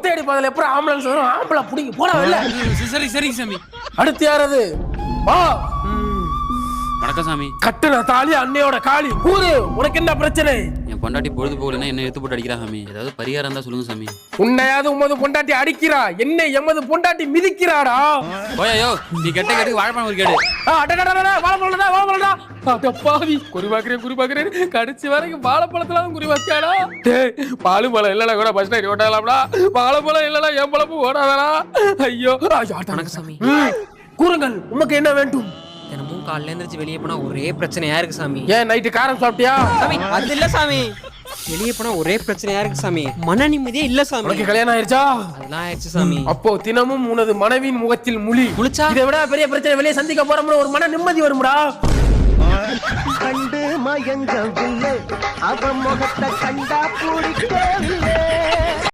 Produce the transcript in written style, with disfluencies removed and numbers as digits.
ஒத்தையடி பாதையில எப்படி ஆம்புலன்ஸ் வரும்? ஆம்பளை புடிங்க போடா வெளில. சரிங்க சாமி. அடுத்து யாரது? வா. வணக்கம் சாமி. கட்டுன தாலி அன்னையோட காளி கூறு. உனக்கு என்ன பிரச்சனை? என் பொண்டாட்டி பொழுது போகலன்னா என்ன எடுத்து போட்டு அடிக்கிறா சாமி. ஏதாவது பரிகாரம் இருந்தா சொல்லுங்க சாமி. உன்னையாவது உமது பொண்டாட்டி அடிக்கிறா, என்ன எமது பொண்டாட்டி மிதிக்கிறாடா. ஓயோ நீ கெட்ட கேட்டு வாழைப்பழம் ஒரு கேடு. வாழைப்பழம்டா. பாவி குறி பாக்குறேன் கடிச்சு வரைக்கும் வாழைப்பழத்துல குறி வச்சாடா. பாலு பழம் இல்லடா கூட பஸ் ஸ்டாண்ட் ஓட்டாலாம்டா. வாழைப்பழம் இல்லடா என் பழப்பு ஓடாதடா. ஐயோ வணக்கம் சாமி. கூறுங்கள், உமக்கு என்ன வேண்டும்? தினமும் காலையில எழுந்திரிச்சு வெளியே போனா ஒரே பிரச்சனையா இருக்கு சாமி. ஏன் நைட்டு காரம் சாப்பிட்டியா? சாமி அது இல்ல சாமி, வெளியே போனா ஒரே பிரச்சனையா இருக்கு சாமி. மன நிம்மதியே இல்ல சாமி. உனக்கு கல்யாணம் ஆயிருச்சா? அதெல்லாம் ஆயிடுச்சு சாமி. அப்போ தினமும் உனது மனைவியின் முகத்தில் முழிச்சா இதை விட பெரிய பிரச்சனை வெளியே சந்திக்க போறோம்னு ஒரு மன நிம்மதி வரும்டா. கண்டு மயங்கவில்லை, அவன் முகத்தை கண்டா பிடிக்கவில்லை.